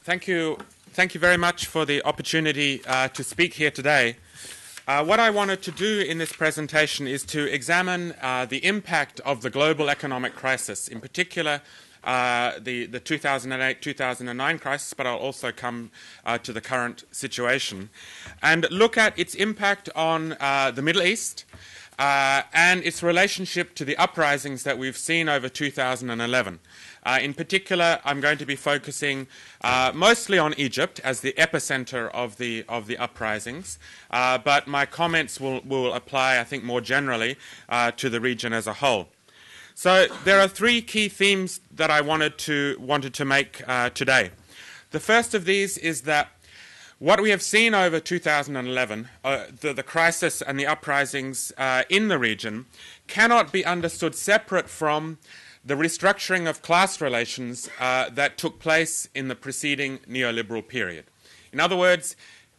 Thank you. Thank you very much for the opportunity to speak here today. What I wanted to do in this presentation is to examine the impact of the global economic crisis, in particular the 2008-2009 crisis, but I'll also come to the current situation, and look at its impact on the Middle East and its relationship to the uprisings that we've seen over 2011. In particular, I'm going to be focusing mostly on Egypt as the epicenter of the uprisings, but my comments will apply, I think, more generally to the region as a whole. So there are three key themes that I wanted to make today. The first of these is that what we have seen over 2011, the crisis and the uprisings in the region, cannot be understood separate from the restructuring of class relations that took place in the preceding neoliberal period. In other words,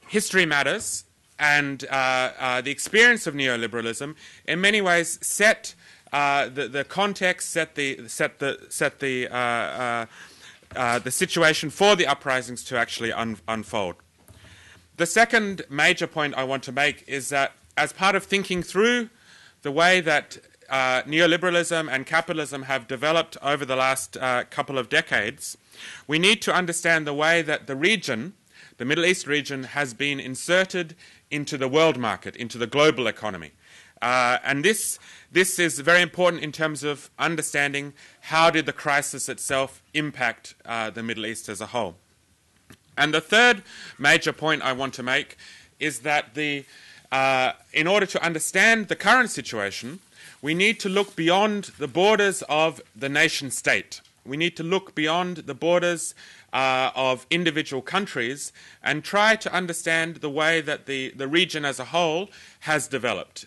history matters, and the experience of neoliberalism in many ways set the context, set the situation for the uprisings to actually unfold. The second major point I want to make is that as part of thinking through the way that neoliberalism and capitalism have developed over the last couple of decades, we need to understand the way that the region, the Middle East region, has been inserted into the world market, into the global economy. And this is very important in terms of understanding how did the crisis itself impact the Middle East as a whole. And the third major point I want to make is that in order to understand the current situation, we need to look beyond the borders of the nation state. We need to look beyond the borders of individual countries and try to understand the way that the region as a whole has developed,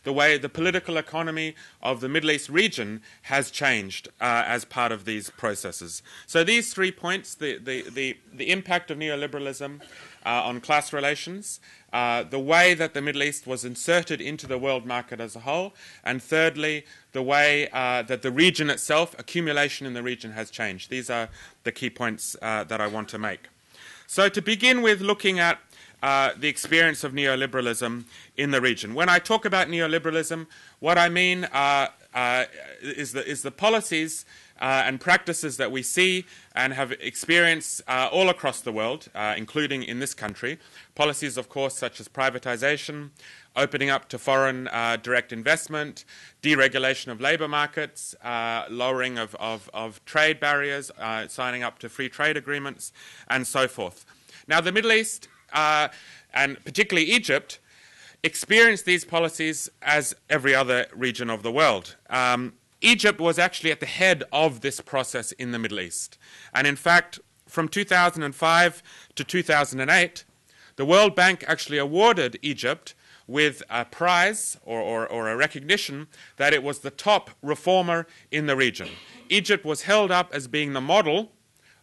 the way the political economy of the Middle East region has changed as part of these processes. So these 3 points, the impact of neoliberalism on class relations, the way that the Middle East was inserted into the world market as a whole, and thirdly, the way that the region itself, accumulation in the region, has changed. These are the key points that I want to make. So to begin with looking at the experience of neoliberalism in the region. When I talk about neoliberalism, what I mean is the policies and practices that we see and have experienced all across the world, including in this country. Policies, of course, such as privatization, opening up to foreign direct investment, deregulation of labor markets, lowering of trade barriers, signing up to free trade agreements, and so forth. Now, the Middle East, and particularly Egypt, experienced these policies as every other region of the world. Egypt was actually at the head of this process in the Middle East. And in fact, from 2005 to 2008, the World Bank actually awarded Egypt with a prize or a recognition that it was the top reformer in the region. Egypt was held up as being the model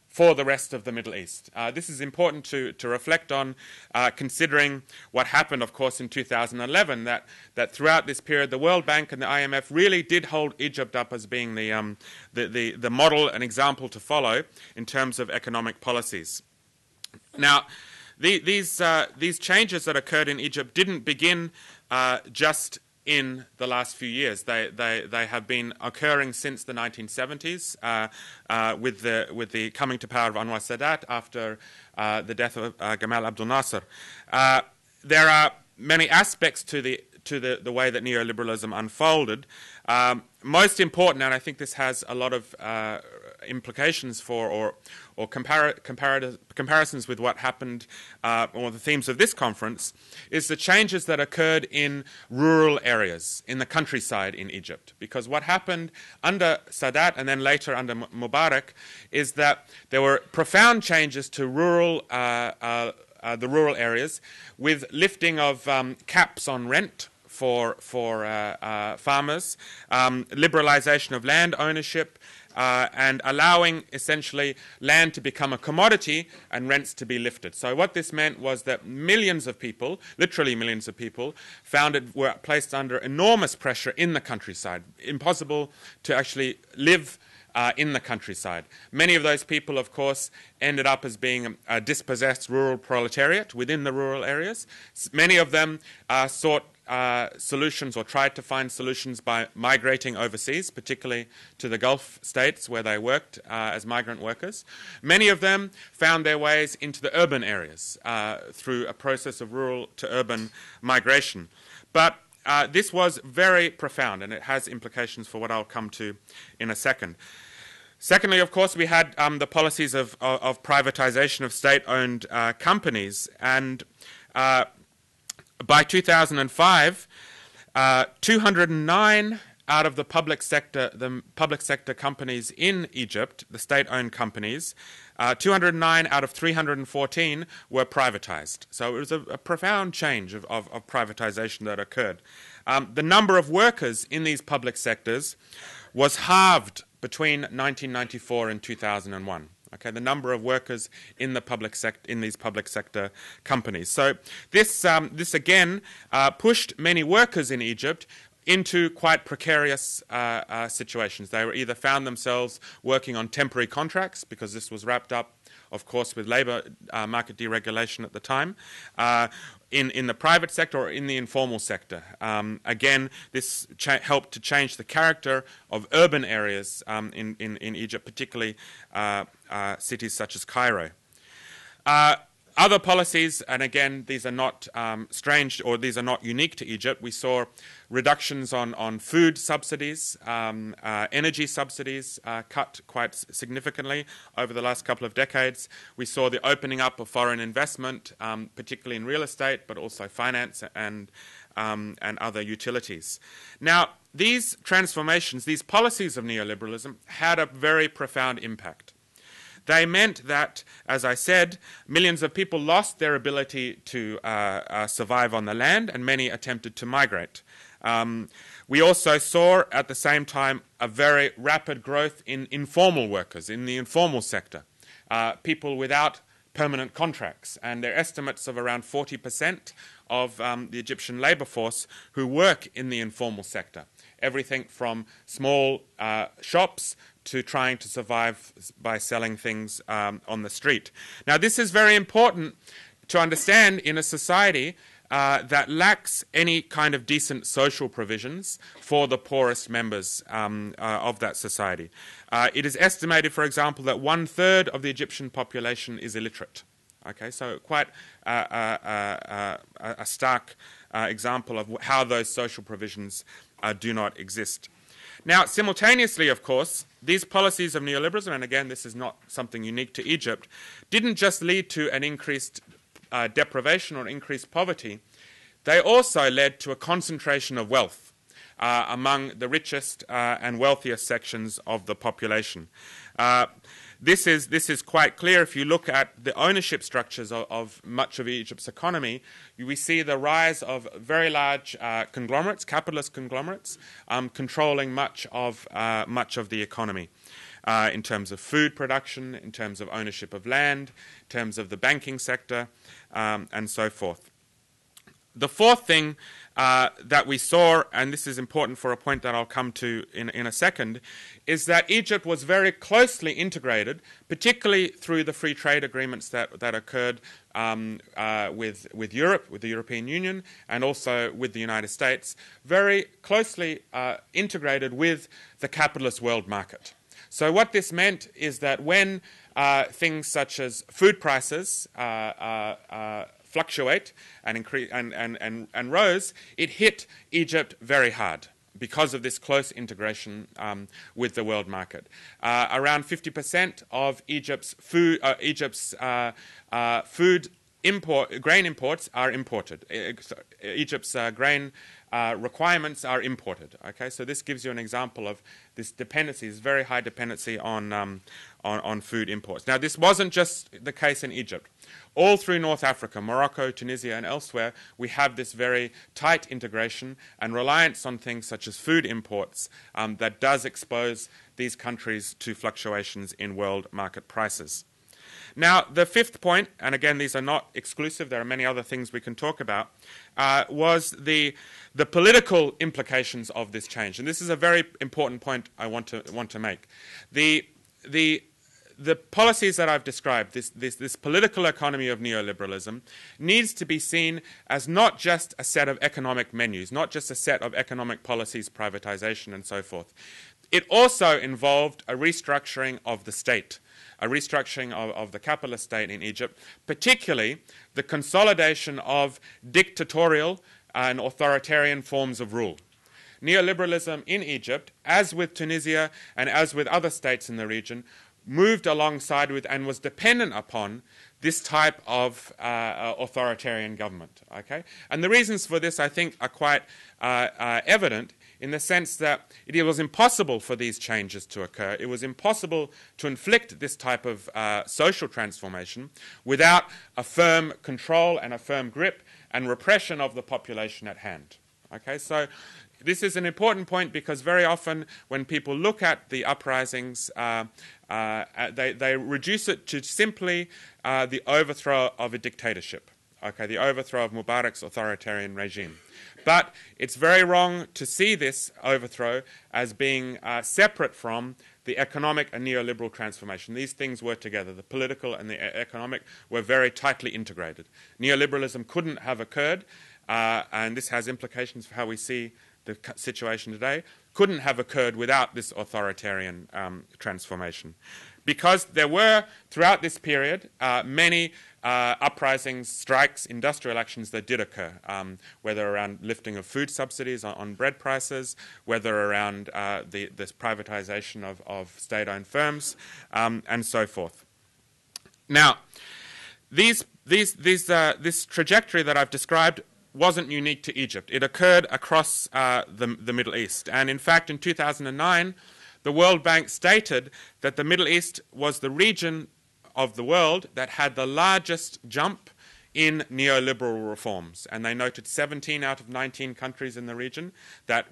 for the rest of the Middle East. This is important to reflect on, considering what happened, of course, in 2011, that throughout this period, the World Bank and the IMF really did hold Egypt up as being the model and example to follow in terms of economic policies. Now, these changes that occurred in Egypt didn't begin just in the last few years. They have been occurring since the 1970s with the coming to power of Anwar Sadat after the death of Gamal Abdel Nasser. There are many aspects to the way that neoliberalism unfolded. Most important, and I think this has a lot of implications for or comparisons with what happened or the themes of this conference, is the changes that occurred in rural areas, in the countryside in Egypt. Because what happened under Sadat and then later under Mubarak is that there were profound changes to the rural areas, with lifting of caps on rent for farmers, liberalization of land ownership, and allowing essentially land to become a commodity and rents to be lifted. So what this meant was that millions of people, literally millions of people, were placed under enormous pressure in the countryside. Impossible to actually live in the countryside. Many of those people, of course, ended up as being a dispossessed rural proletariat within the rural areas. Many of them sought solutions or tried to find solutions by migrating overseas, particularly to the Gulf states where they worked as migrant workers. Many of them found their ways into the urban areas through a process of rural to urban migration. But this was very profound, and it has implications for what I'll come to in a second. Secondly, of course, we had the policies of privatization of state-owned companies, and by 2005, 209 out of the public sector companies in Egypt, the state-owned companies, 209 out of 314 were privatized. So it was a profound change of privatization that occurred. The number of workers in these public sectors was halved between 1994 and 2001. Okay, the number of workers in the these public sector companies. So this again pushed many workers in Egypt into quite precarious situations. They were either found themselves working on temporary contracts, because this was wrapped up, of course, with labour market deregulation at the time, in the private sector or in the informal sector. Again, this helped to change the character of urban areas in Egypt, particularly cities such as Cairo. Other policies, and again, these are not strange, or these are not unique to Egypt. We saw reductions on food subsidies, energy subsidies cut quite significantly over the last couple of decades. We saw the opening up of foreign investment, particularly in real estate, but also finance and other utilities. Now, these transformations, these policies of neoliberalism, had a very profound impact. They meant that, as I said, millions of people lost their ability to survive on the land, and many attempted to migrate. We also saw at the same time a very rapid growth in informal workers, in the informal sector, people without permanent contracts, and there are estimates of around 40% of the Egyptian labour force who work in the informal sector. Everything from small shops to trying to survive by selling things on the street. Now, this is very important to understand in a society that lacks any kind of decent social provisions for the poorest members of that society. It is estimated, for example, that 1/3 of the Egyptian population is illiterate. Okay, so quite a stark example of how those social provisions do not exist. Now, simultaneously, of course, these policies of neoliberalism, and again, this is not something unique to Egypt, didn't just lead to an increased deprivation or increased poverty. They also led to a concentration of wealth among the richest and wealthiest sections of the population. This is quite clear if you look at the ownership structures of much of Egypt's economy. We see the rise of very large conglomerates, capitalist conglomerates, controlling much of the economy in terms of food production, in terms of ownership of land, in terms of the banking sector, and so forth. The fourth thing that we saw, and this is important for a point that I'll come to in a second, is that Egypt was very closely integrated, particularly through the free trade agreements that occurred with Europe, with the European Union, and also with the United States, very closely integrated with the capitalist world market. So what this meant is that when things such as food prices fluctuate and increase and rose, it hit Egypt very hard because of this close integration with the world market. Around 50% of Egypt's grain imports are imported. Egypt's grain requirements are imported. Okay, so this gives you an example of this dependency, this very high dependency on food imports. Now, this wasn't just the case in Egypt. All through North Africa, Morocco, Tunisia, and elsewhere, we have this very tight integration and reliance on things such as food imports that does expose these countries to fluctuations in world market prices. Now, the fifth point, and again, these are not exclusive, there are many other things we can talk about, was the political implications of this change. And this is a very important point I want to make. The policies that I've described, this political economy of neoliberalism, needs to be seen as not just a set of economic menus, not just a set of economic policies, privatization and so forth. It also involved a restructuring of the state, a restructuring of the capitalist state in Egypt, particularly the consolidation of dictatorial and authoritarian forms of rule. Neoliberalism in Egypt, as with Tunisia and as with other states in the region, moved alongside with and was dependent upon this type of authoritarian government. Okay? And the reasons for this, I think, are quite evident in the sense that it was impossible for these changes to occur. It was impossible to inflict this type of social transformation without a firm control and a firm grip and repression of the population at hand. Okay? So this is an important point because very often when people look at the uprisings, they reduce it to simply the overthrow of a dictatorship, okay, the overthrow of Mubarak's authoritarian regime. But it's very wrong to see this overthrow as being separate from the economic and neoliberal transformation. These things were together. The political and the economic were very tightly integrated. Neoliberalism couldn't have occurred, and this has implications for how we see the situation today, couldn't have occurred without this authoritarian transformation. Because there were, throughout this period, many uprisings, strikes, industrial actions that did occur, whether around lifting of food subsidies on bread prices, whether around this privatization of state-owned firms, and so forth. Now, this trajectory that I've described wasn't unique to Egypt. It occurred across the Middle East. And in fact, in 2009, the World Bank stated that the Middle East was the region of the world that had the largest jump in neoliberal reforms. And they noted 17 out of 19 countries in the region that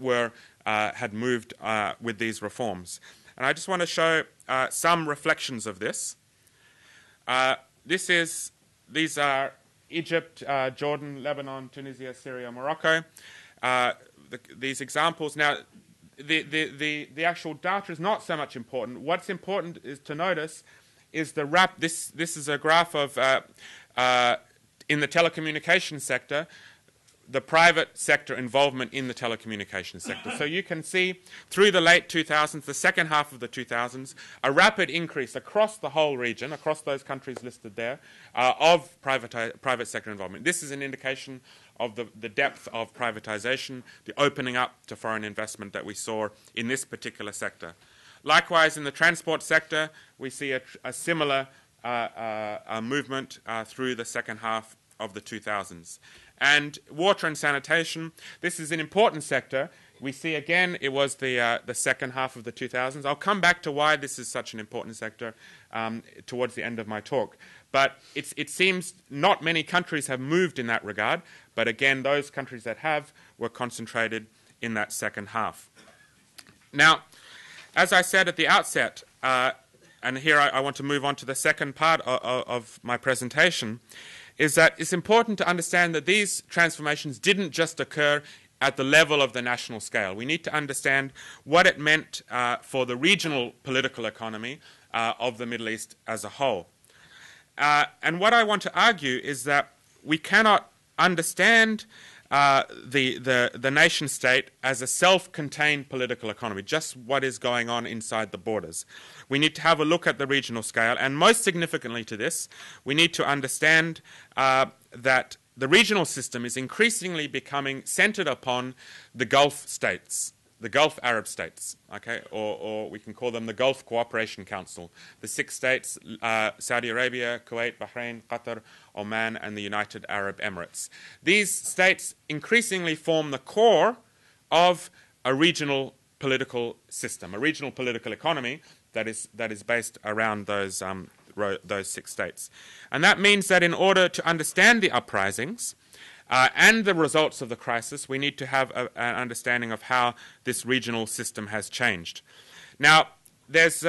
had moved with these reforms. And I just want to show some reflections of this. These are Egypt, Jordan, Lebanon, Tunisia, Syria, Morocco. These examples. Now, the actual data is not so much important. What's important is to notice is this is a graph of in the telecommunications sector, the private sector involvement in the telecommunications sector. So you can see through the late 2000s, the second half of the 2000s, a rapid increase across the whole region, across those countries listed there, of private sector involvement. This is an indication of the depth of privatization, the opening up to foreign investment that we saw in this particular sector. Likewise, in the transport sector, we see a similar movement through the second half of the 2000s. And water and sanitation, this is an important sector. We see again it was the second half of the 2000s. I'll come back to why this is such an important sector towards the end of my talk. But it seems not many countries have moved in that regard. But again, those countries that have were concentrated in that second half. Now, as I said at the outset, and here I want to move on to the second part of my presentation, is that it's important to understand that these transformations didn't just occur at the level of the national scale. We need to understand what it meant for the regional political economy of the Middle East as a whole. And what I want to argue is that we cannot understand the nation state as a self-contained political economy, just what is going on inside the borders. We need to have a look at the regional scale, and most significantly to this, we need to understand that the regional system is increasingly becoming centered upon the Gulf states, the Gulf Arab states, okay, or we can call them the Gulf Cooperation Council, the 6 states, Saudi Arabia, Kuwait, Bahrain, Qatar, Oman, and the United Arab Emirates. These states increasingly form the core of a regional political system, a regional political economy that is based around those 6 states. And that means that in order to understand the uprisings and the results of the crisis, we need to have an understanding of how this regional system has changed. Now, there's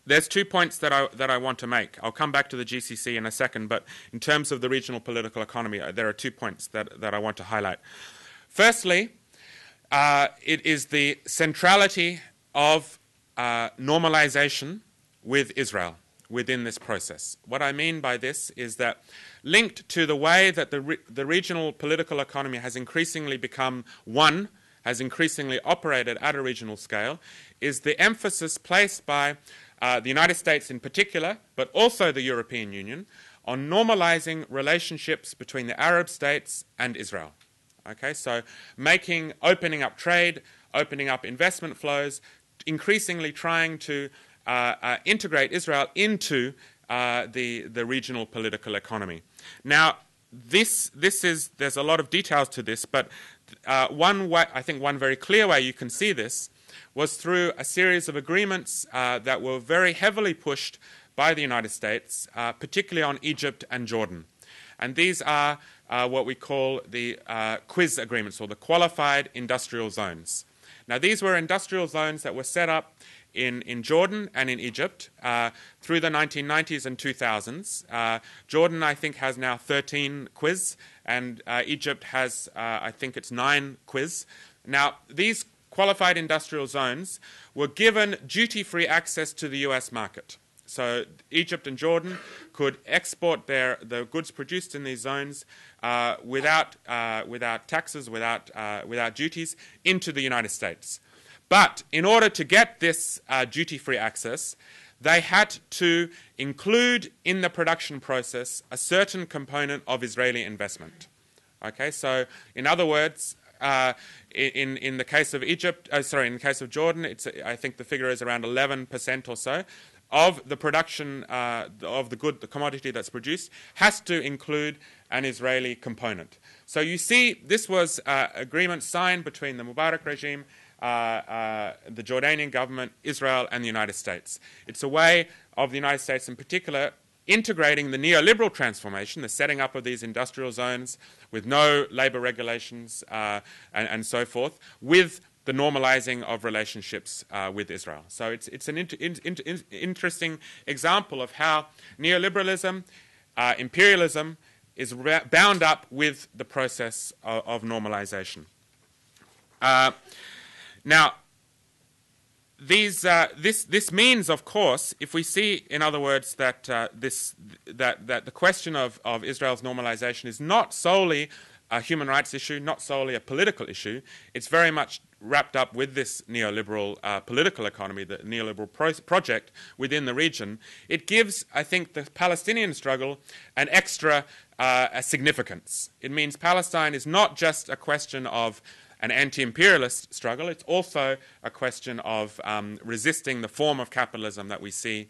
there's 2 points that I want to make. I'll come back to the GCC in a second, but in terms of the regional political economy, there are 2 points that I want to highlight. Firstly, it is the centrality of normalization with Israel within this process. What I mean by this is that linked to the way that the regional political economy has increasingly become one, has increasingly operated at a regional scale, is the emphasis placed by the United States in particular, but also the European Union, on normalizing relationships between the Arab states and Israel. Okay, so opening up trade, opening up investment flows, increasingly trying to integrate Israel into the regional political economy. Now, there's a lot of details to this, but one way, I think one very clear way you can see this was through a series of agreements that were very heavily pushed by the United States, particularly on Egypt and Jordan. And these are what we call the quiz agreements, or the qualified industrial zones. Now, these were industrial zones that were set up in Jordan and in Egypt through the 1990s and 2000s. Jordan, I think, has now 13 quiz, and Egypt has, I think it's 9 quiz. Now, these qualified industrial zones were given duty-free access to the US market. So Egypt and Jordan could export the goods produced in these zones without taxes, without duties, into the United States. But in order to get this duty-free access, they had to include in the production process a certain component of Israeli investment. Okay, so in other words, in the case of Egypt, in the case of Jordan, I think the figure is around 11% or so of the production of the commodity that's produced has to include an Israeli component. So you see, this was agreement signed between the Mubarak regime, the Jordanian government, Israel, and the United States. It's a way of the United States in particular integrating the neoliberal transformation, the setting up of these industrial zones with no labor regulations and so forth, with the normalizing of relationships with Israel. So it's an interesting example of how neoliberalism, imperialism, is bound up with the process of normalization. Now, this means, of course, if we see, in other words, that that the question of Israel's normalization is not solely a human rights issue, not solely a political issue, it's very much wrapped up with this neoliberal political economy, the neoliberal project within the region. It gives, I think, the Palestinian struggle an extra significance. It means Palestine is not just a question of an anti-imperialist struggle, it's also a question of resisting the form of capitalism that we see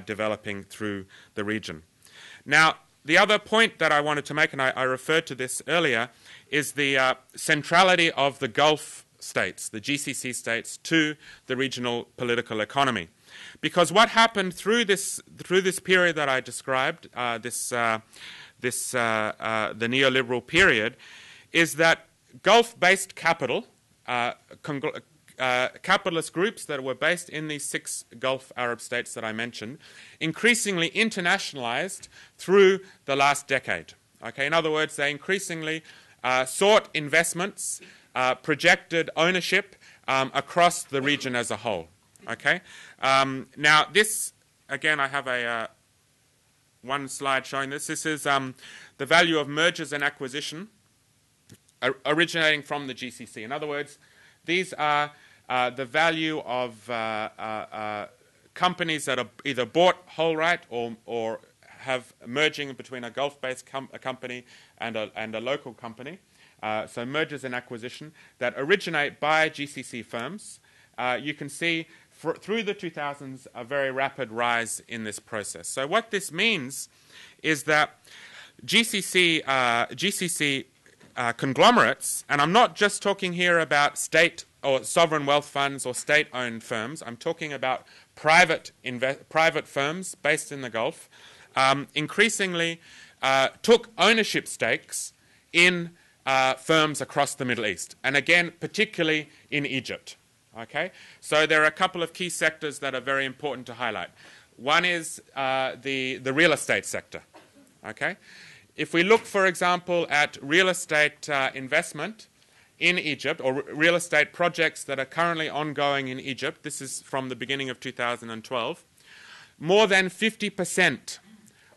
developing through the region. Now, the other point that I wanted to make, and I referred to this earlier, is the centrality of the Gulf states, the GCC states, to the regional political economy. Because what happened through this period that I described, the neoliberal period, is that Gulf-based capital, capitalist groups that were based in these 6 Gulf Arab states that I mentioned, increasingly internationalized through the last decade. Okay, in other words, they increasingly sought investments, projected ownership across the region as a whole. Okay, now this, again, I have one slide showing this. This is the value of mergers and acquisition originating from the GCC. In other words, these are the value of companies that are either bought whole right or have merging between a Gulf-based company and a local company. So mergers and acquisition that originate by GCC firms. You can see through the 2000s a very rapid rise in this process. So what this means is that GCC conglomerates, and I'm not just talking here about state or sovereign wealth funds or state-owned firms, I'm talking about private firms based in the Gulf, increasingly took ownership stakes in firms across the Middle East, and again, particularly in Egypt. Okay? So there are a couple of key sectors that are very important to highlight. One is the real estate sector. Okay? If we look, for example, at real estate investment in Egypt, or real estate projects that are currently ongoing in Egypt, this is from the beginning of 2012, more than 50%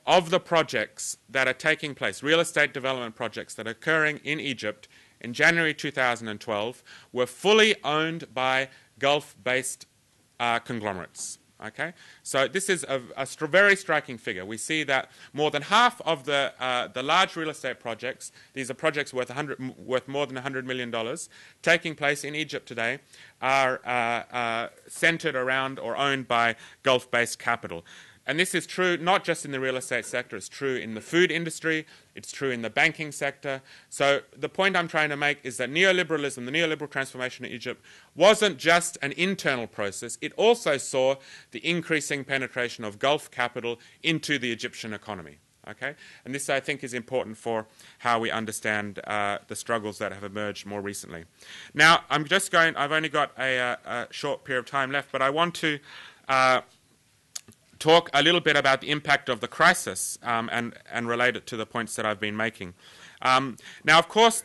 of the projects that are taking place, real estate development projects that are occurring in Egypt in January 2012, were fully owned by Gulf-based conglomerates. Okay, so this is a very striking figure. We see that more than half of the large real estate projects, these are projects worth more than $100 million, taking place in Egypt today, are centered around or owned by Gulf-based capital. And this is true not just in the real estate sector, it's true in the food industry, it's true in the banking sector. So the point I'm trying to make is that neoliberalism, the neoliberal transformation in Egypt, wasn't just an internal process, it also saw the increasing penetration of Gulf capital into the Egyptian economy. Okay? And this, I think, is important for how we understand the struggles that have emerged more recently. Now, I've only got a short period of time left, but I want to talk a little bit about the impact of the crisis and relate it to the points that I've been making. Now, of course,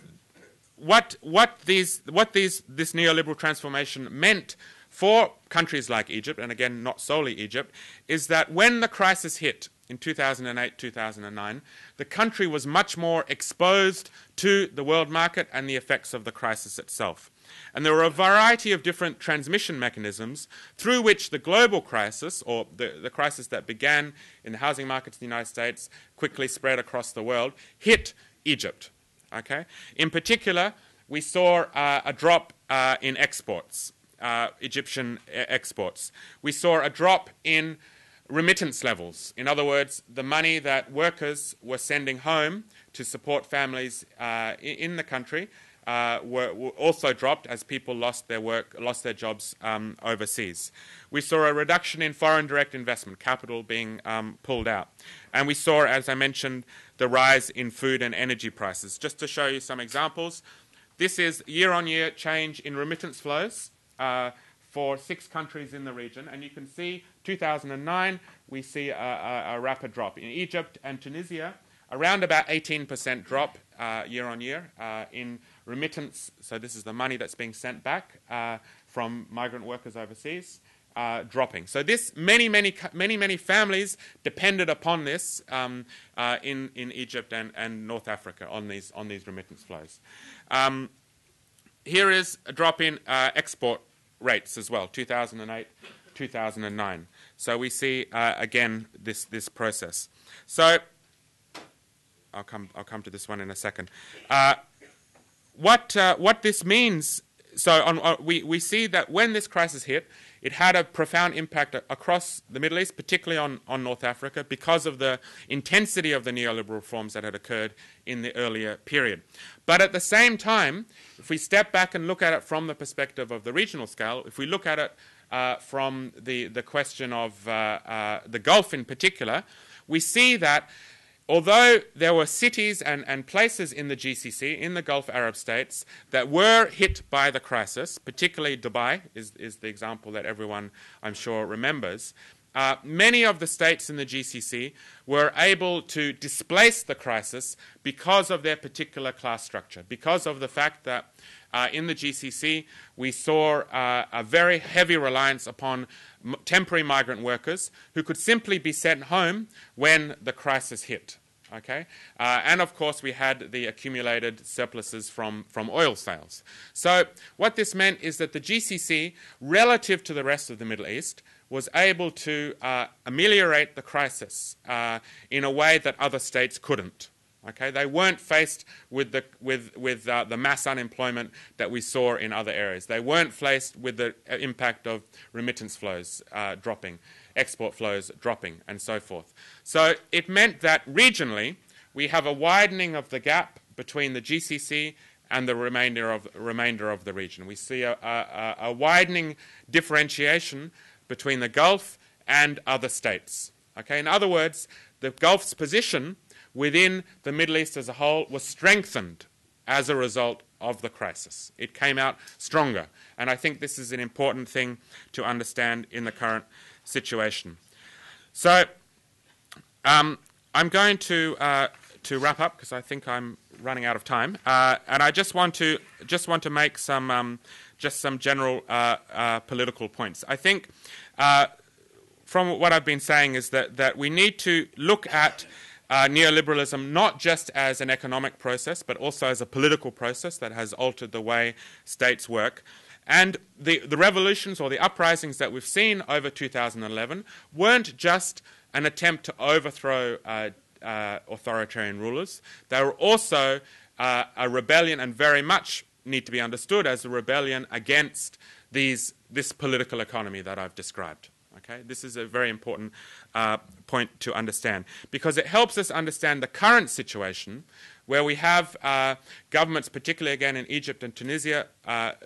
what this neoliberal transformation meant for countries like Egypt, and again, not solely Egypt, is that when the crisis hit in 2008, 2009, the country was much more exposed to the world market and the effects of the crisis itself. And there were a variety of different transmission mechanisms through which the global crisis, or the crisis that began in the housing markets in the United States, quickly spread across the world, hit Egypt. Okay? In particular, we saw a drop in exports, Egyptian exports. We saw a drop in remittance levels. In other words, the money that workers were sending home to support families in the country were also dropped as people lost their work, lost their jobs overseas. We saw a reduction in foreign direct investment, capital being pulled out. And we saw, as I mentioned, the rise in food and energy prices. Just to show you some examples, this is year-on-year change in remittance flows for 6 countries in the region. And you can see 2009, we see a rapid drop. In Egypt and Tunisia, around about 18% drop year-on-year in remittance. So this is the money that's being sent back from migrant workers overseas, dropping. So this, many families depended upon this in Egypt and North Africa on these remittance flows. Here is a drop in export rates as well, 2008, 2009. So we see again this process. So I'll come to this one in a second. What this means, so we see that when this crisis hit, it had a profound impact across the Middle East, particularly on North Africa, because of the intensity of the neoliberal reforms that had occurred in the earlier period. But at the same time, if we step back and look at it from the perspective of the regional scale, if we look at it from the question of the Gulf in particular, we see that although there were cities and places in the GCC, in the Gulf Arab states, that were hit by the crisis, particularly Dubai is the example that everyone, I'm sure, remembers, many of the states in the GCC were able to displace the crisis because of their particular class structure, because of the fact that in the GCC we saw a very heavy reliance upon temporary migrant workers who could simply be sent home when the crisis hit. Okay, and of course we had the accumulated surpluses from oil sales. So what this meant is that the GCC, relative to the rest of the Middle East, was able to ameliorate the crisis in a way that other states couldn't. Okay, they weren't faced with the mass unemployment that we saw in other areas. They weren't faced with the impact of remittance flows dropping, export flows dropping, and so forth. So it meant that regionally we have a widening of the gap between the GCC and the remainder of the region. We see a widening differentiation between the Gulf and other states. Okay, in other words, the Gulf's position within the Middle East as a whole was strengthened as a result of the crisis. It came out stronger. And I think this is an important thing to understand in the current situation. So I'm going to wrap up because I think I'm running out of time. And I just want to make some general political points. I think from what I've been saying is that we need to look at neoliberalism not just as an economic process, but also as a political process that has altered the way states work. And the revolutions or the uprisings that we've seen over 2011 weren't just an attempt to overthrow authoritarian rulers. They were also a rebellion, and very much need to be understood as a rebellion against this political economy that I've described. Okay? This is a very important point to understand, because it helps us understand the current situation where we have governments, particularly again in Egypt and Tunisia,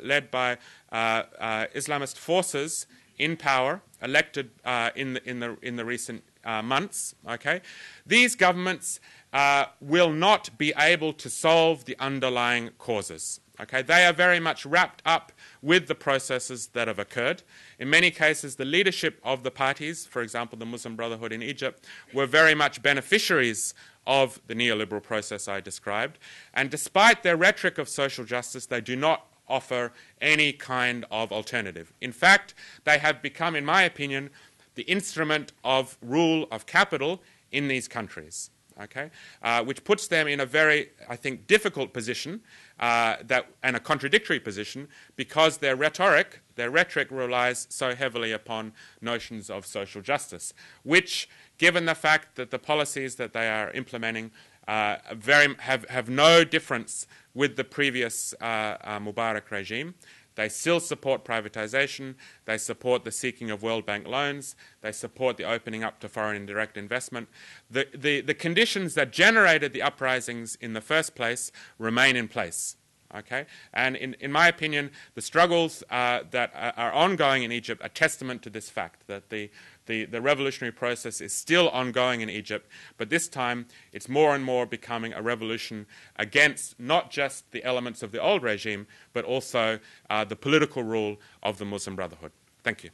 led by Islamist forces in power, elected in the recent months. Okay? These governments will not be able to solve the underlying causes. Okay? They are very much wrapped up with the processes that have occurred. In many cases, the leadership of the parties, for example, the Muslim Brotherhood in Egypt, were very much beneficiaries of the neoliberal process I described. And despite their rhetoric of social justice, they do not offer any kind of alternative. In fact, they have become, in my opinion, the instrument of rule of capital in these countries. Okay? Which puts them in a very, I think, difficult position and a contradictory position, because their rhetoric relies so heavily upon notions of social justice, which, given the fact that the policies that they are implementing have no difference with the previous Mubarak regime. They still support privatization. They support the seeking of World Bank loans. They support the opening up to foreign indirect investment. The conditions that generated the uprisings in the first place remain in place. Okay? And in my opinion, the struggles that are ongoing in Egypt are testament to this fact, that the revolutionary process is still ongoing in Egypt, but this time it's more and more becoming a revolution against not just the elements of the old regime, but also the political rule of the Muslim Brotherhood. Thank you.